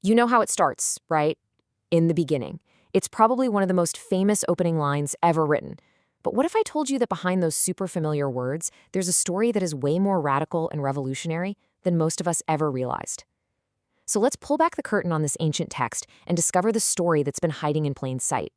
You know how it starts, right? In the beginning. It's probably one of the most famous opening lines ever written. But what if I told you that behind those super familiar words, there's a story that is way more radical and revolutionary than most of us ever realized? So let's pull back the curtain on this ancient text and discover the story that's been hiding in plain sight.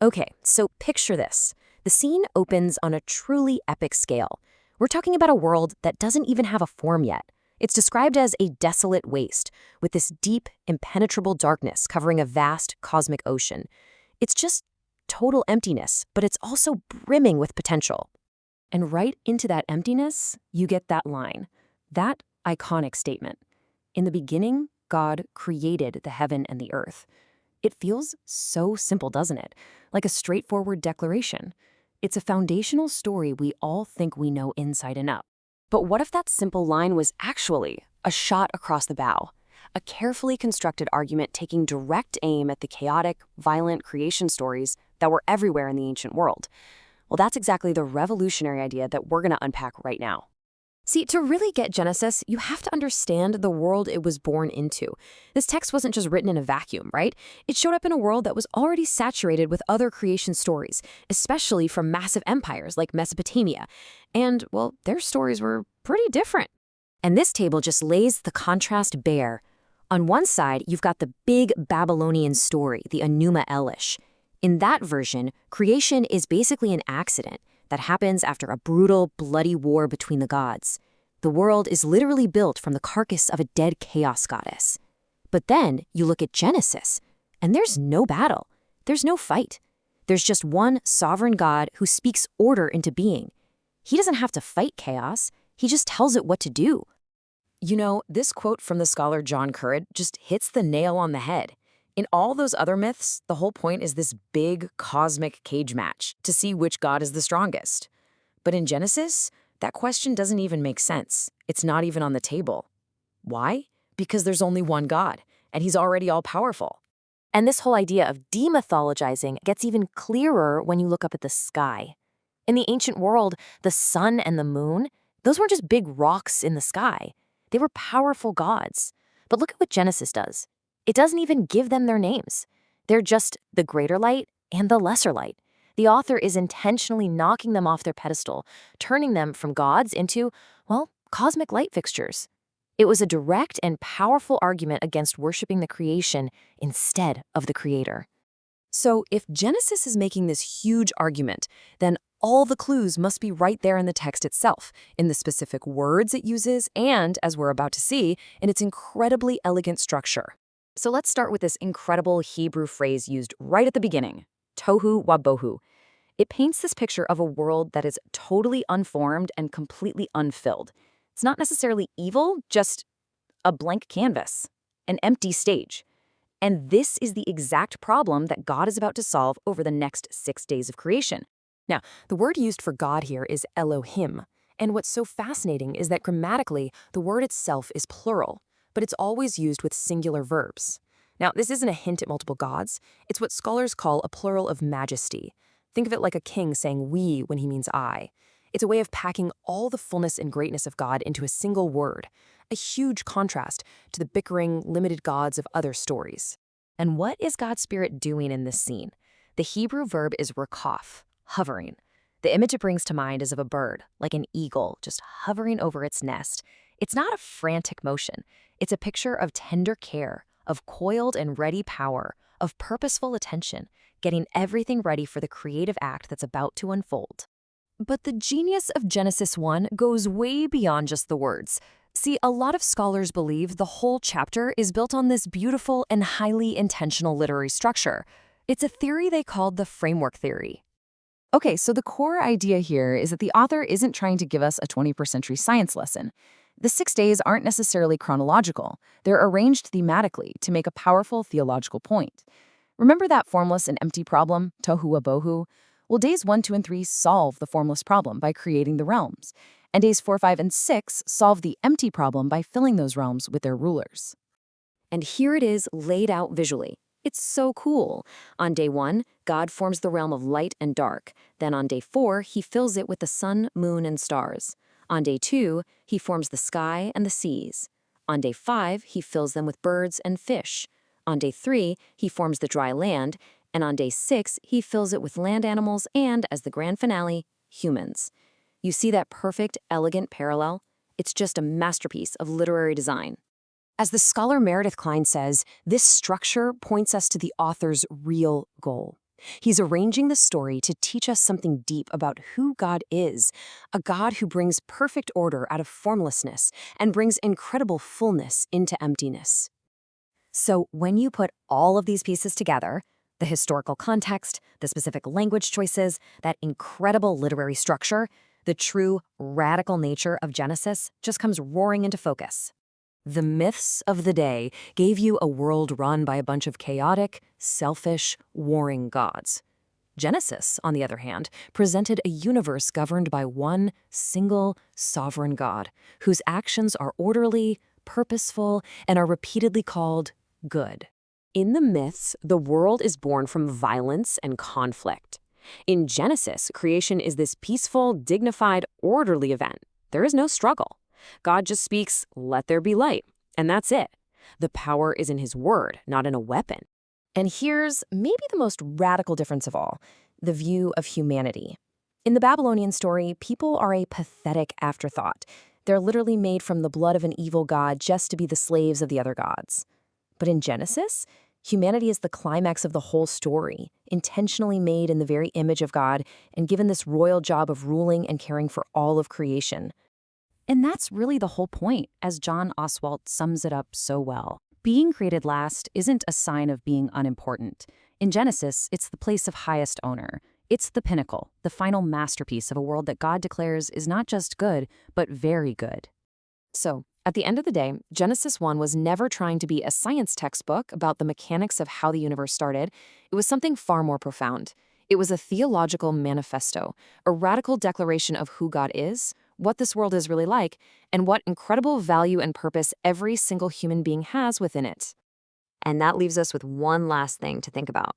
Okay, so picture this. The scene opens on a truly epic scale. We're talking about a world that doesn't even have a form yet. It's described as a desolate waste, with this deep, impenetrable darkness covering a vast cosmic ocean. It's just total emptiness, but it's also brimming with potential. And right into that emptiness, you get that line, that iconic statement. In the beginning, God created the heaven and the earth. It feels so simple, doesn't it? Like a straightforward declaration. It's a foundational story we all think we know inside and out. But what if that simple line was actually a shot across the bow? A carefully constructed argument taking direct aim at the chaotic, violent creation stories that were everywhere in the ancient world. Well, that's exactly the revolutionary idea that we're going to unpack right now. See, to really get Genesis, you have to understand the world it was born into. This text wasn't just written in a vacuum, right? It showed up in a world that was already saturated with other creation stories, especially from massive empires like Mesopotamia. And, well, their stories were pretty different. And this table just lays the contrast bare. On one side, you've got the big Babylonian story, the Enuma Elish. In that version, creation is basically an accident that happens after a brutal, bloody war between the gods. The world is literally built from the carcass of a dead chaos goddess. But then you look at Genesis, and there's no battle. There's no fight. There's just one sovereign God who speaks order into being. He doesn't have to fight chaos. He just tells it what to do. You know, this quote from the scholar John Currid just hits the nail on the head. In all those other myths, the whole point is this big cosmic cage match to see which god is the strongest. But in Genesis, that question doesn't even make sense. It's not even on the table. Why? Because there's only one God, and he's already all-powerful. And this whole idea of demythologizing gets even clearer when you look up at the sky. In the ancient world, the sun and the moon, those weren't just big rocks in the sky. They were powerful gods. But look at what Genesis does. It doesn't even give them their names. They're just the greater light and the lesser light. The author is intentionally knocking them off their pedestal, turning them from gods into, well, cosmic light fixtures. It was a direct and powerful argument against worshiping the creation instead of the creator. So if Genesis is making this huge argument, then all the clues must be right there in the text itself, in the specific words it uses, and, as we're about to see, in its incredibly elegant structure. So let's start with this incredible Hebrew phrase used right at the beginning, tohu wabohu. It paints this picture of a world that is totally unformed and completely unfilled. It's not necessarily evil, just a blank canvas, an empty stage. And this is the exact problem that God is about to solve over the next 6 days of creation. Now, the word used for God here is Elohim. And what's so fascinating is that grammatically, the word itself is plural, but it's always used with singular verbs. Now, this isn't a hint at multiple gods. It's what scholars call a plural of majesty. Think of it like a king saying we when he means I. It's a way of packing all the fullness and greatness of God into a single word, a huge contrast to the bickering, limited gods of other stories. And what is God's Spirit doing in this scene? The Hebrew verb is rakaf, hovering. The image it brings to mind is of a bird, like an eagle, just hovering over its nest. It's not a frantic motion. It's a picture of tender care, of coiled and ready power, of purposeful attention, getting everything ready for the creative act that's about to unfold. But the genius of Genesis 1 goes way beyond just the words. See, a lot of scholars believe the whole chapter is built on this beautiful and highly intentional literary structure. It's a theory they called the framework theory. Okay, so the core idea here is that the author isn't trying to give us a 21st century science lesson. The 6 days aren't necessarily chronological. They're arranged thematically to make a powerful theological point. Remember that formless and empty problem, tohu wabohu? Well, days 1, 2, and 3 solve the formless problem by creating the realms, and days 4, 5, and 6 solve the empty problem by filling those realms with their rulers. And here it is laid out visually. It's so cool. On day 1, God forms the realm of light and dark. Then on day 4, he fills it with the sun, moon, and stars. On day 2, he forms the sky and the seas. On day 5, he fills them with birds and fish. On day 3, he forms the dry land. And on day 6, he fills it with land animals and, as the grand finale, humans. You see that perfect, elegant parallel? It's just a masterpiece of literary design. As the scholar Meredith Kline says, this structure points us to the author's real goal. He's arranging the story to teach us something deep about who God is, a God who brings perfect order out of formlessness and brings incredible fullness into emptiness. So when you put all of these pieces together, the historical context, the specific language choices, that incredible literary structure, the true radical nature of Genesis just comes roaring into focus. The myths of the day gave you a world run by a bunch of chaotic, selfish, warring gods. Genesis, on the other hand, presented a universe governed by one single sovereign God, whose actions are orderly, purposeful, and are repeatedly called good. In the myths, the world is born from violence and conflict. In Genesis, creation is this peaceful, dignified, orderly event. There is no struggle. God just speaks, "Let there be light," and that's it. The power is in his word, not in a weapon. And here's maybe the most radical difference of all, the view of humanity. In the Babylonian story, people are a pathetic afterthought. They're literally made from the blood of an evil god just to be the slaves of the other gods. But in Genesis, humanity is the climax of the whole story, intentionally made in the very image of God and given this royal job of ruling and caring for all of creation. And that's really the whole point, as John Oswalt sums it up so well. Being created last isn't a sign of being unimportant. In Genesis, it's the place of highest honor. It's the pinnacle, the final masterpiece of a world that God declares is not just good, but very good. So, at the end of the day, Genesis 1 was never trying to be a science textbook about the mechanics of how the universe started. It was something far more profound. It was a theological manifesto, a radical declaration of who God is, what this world is really like, and what incredible value and purpose every single human being has within it. And that leaves us with one last thing to think about.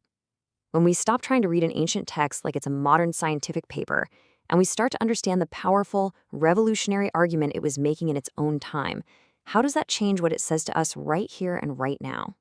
When we stop trying to read an ancient text like it's a modern scientific paper, and we start to understand the powerful, revolutionary argument it was making in its own time, how does that change what it says to us right here and right now?